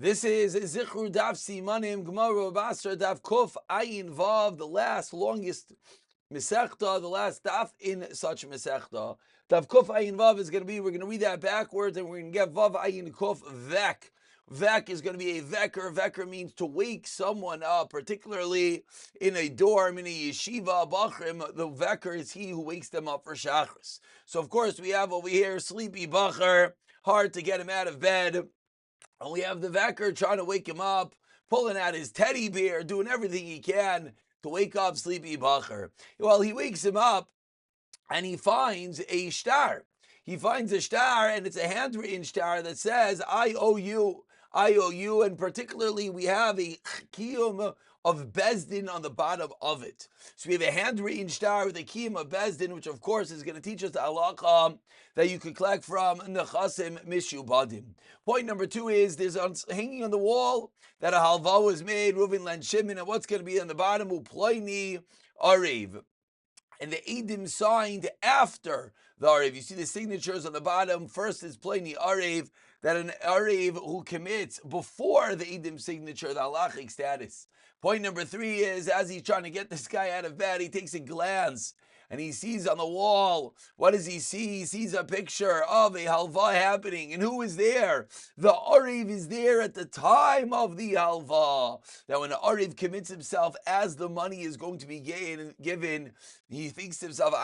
This is Zichru Daf Simanim Gemara Basra Daf Kuf Ayin Vav, the last longest Mesechta, the last daf in such Mesechta. Daf Kuf Ayin Vav is going to be, we're going to read that backwards and we're going to get Vav Ayin Kuf Vek. Vek is going to be a Veker. Veker means to wake someone up, particularly in a dorm, in a yeshiva, Bachrim. The Veker is he who wakes them up for Shachris. So of course we have over here sleepy Bacher, hard to get him out of bed. And we have the Veker trying to wake him up, pulling out his teddy bear, doing everything he can to wake up sleepy Bacher. Well, he wakes him up and he finds a star. He finds a star, and it's a handwritten star that says, I owe you, and particularly we have a kiyum of Bezdin on the bottom of it. So we have a handwritten star with a kiyum of Bezdin, which of course is going to teach us the halacha that you could collect from nechasim mishubadim. Point number 2 is there's hanging on the wall that a halva was made, Reuven len Shimon, and what's going to be on the bottom? Uploini arev. And the Eidim signed after the Arev. You see the signatures on the bottom. First is Pliny Arev, that an Arev who commits before the Eidim signature, the halachic status. Point number 3 is, as he's trying to get this guy out of bed, he takes a glance and he sees on the wall, what does he see? He sees a picture of a halva happening. And who is there? The Arev is there at the time of the halva. Now when the Arev commits himself as the money is going to be given, he thinks to himself,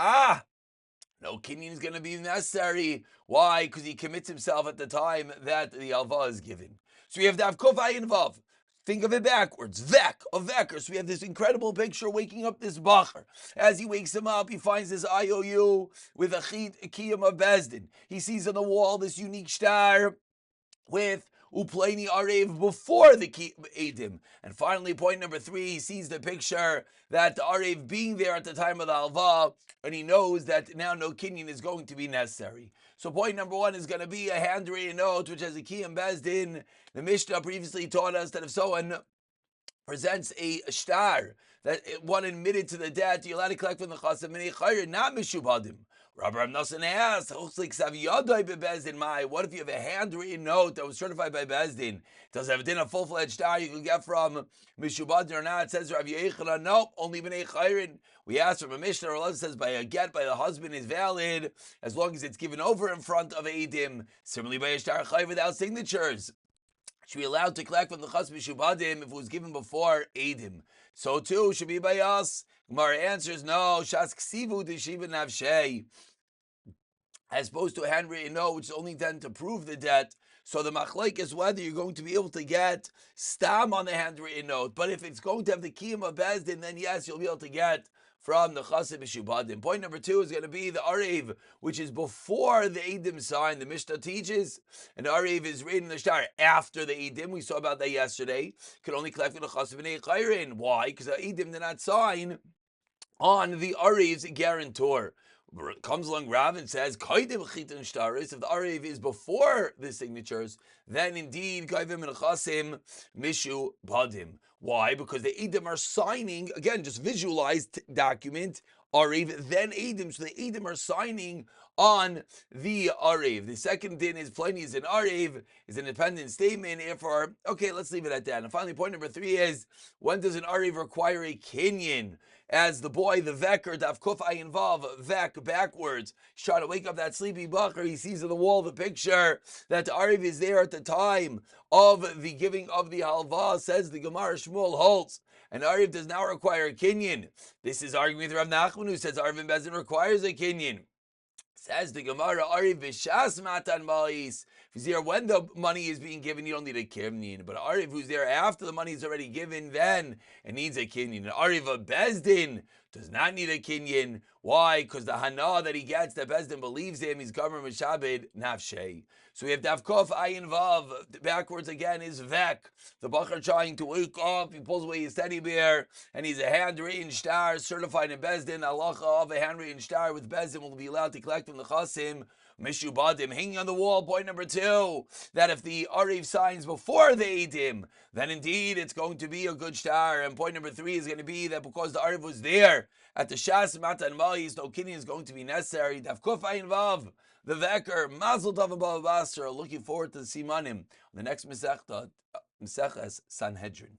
no kinyan is going to be necessary. Why? Because he commits himself at the time that the halva is given. So we have to have kofay and vav. Think of it backwards. Vek, a Veker. So we have this incredible picture waking up this Bacher. As he wakes him up, he finds this IOU with a kiyum of Bezdin. He sees on the wall this unique star with Upleni Arev before the Eidim. And finally, point number 3, he sees the picture that the Arev being there at the time of the Halva, and he knows that now no kinyan is going to be necessary. So point number 1 is going to be a handwritten note which has a kiyum bezdin. The Mishnah previously taught us that if someone presents a star that one admitted to the debt, you're allowed to collect from the chasim not mishubadim. Rabbi Nosson asked, what if you have a handwritten note that was certified by Bezdin? Does it have a full-fledged star you can get from Mishubadim or not? It says Rabbi Yechila, no, only B'nei Chayrin. We asked from a Mishnah, or it says by a get by the husband is valid as long as it's given over in front of Eidim. Similarly, by a star Chay without signatures, should be allowed to collect from the Chas Mishubadim if it was given before Eidim. So too should be by us. Gemara answers no. Shas ksivu d'shiva navshei, as opposed to a handwritten note, which is only done to prove the debt. So the machlek is whether you're going to be able to get stam on the handwritten note. But if it's going to have the kiyum of Bezdin, then yes, you'll be able to get from the Chassid Mishubadim. Point number 2 is going to be the Arev, which is before the Eidim sign. The Mishnah teaches, and the Arev is written in the star after the Eidim. We saw about that yesterday. Could only collect from the Chassid B'nei Chayrin. Why? Because the Eidim did not sign on the Arev's guarantor. Comes along Rav and says, if the Arev is before the signatures, then indeed, Kaivim and Chasim Mishu Badim. Why? Because the Eidim are signing, again, just visualized document, Arev, then Eidim. So the Eidim are signing on the Arev. The second din is Pliny is an Arev, is an independent statement. Therefore, okay, let's leave it at that. And finally, point number 3 is, when does an Arev require a kinyan? As the boy, the Veker, Daf Kuf Ayin Vav, Vek, backwards, he's trying to wake up that sleepy Bacher. He sees on the wall the picture that the Arev is there at the time of the giving of the halva. Says the Gemara, Shmuel holds, and Arev does not require a kinyan. This is arguing with Rav Nachman, who says Arev and Bezdin requires a kinyan. Says the Gemara, Arev v'shas matan ma'is. If he's there when the money is being given, you don't need a kinyan. But Arev who's there after the money is already given, then it needs a kinyan. And Arev of Bezdin does not need a kinyan. Why? Because the hana that he gets, that Bezdin believes him, he's governed mishabed nafshei. So we have Davkov Ayin Vav. Backwards again is Vek. The Bacher trying to wake up. He pulls away his teddy bear, and he's a handwritten star certified in Bezdin. Halacha of a handwritten star with Bezdin will be allowed to collect from the Chasim Mishubadim. Hanging on the wall, point number 2, that if the Arev signs before the Eidim, then indeed it's going to be a good star. And point number 3 is going to be that because the Arev was there at the Shas Matan Ma'is, no kinyan is going to be necessary. Davkuf Ayin Vav, the Veker, Mazel Tov and Basra. Looking forward to the Simanim, the next Masechta. Meseches Sanhedrin.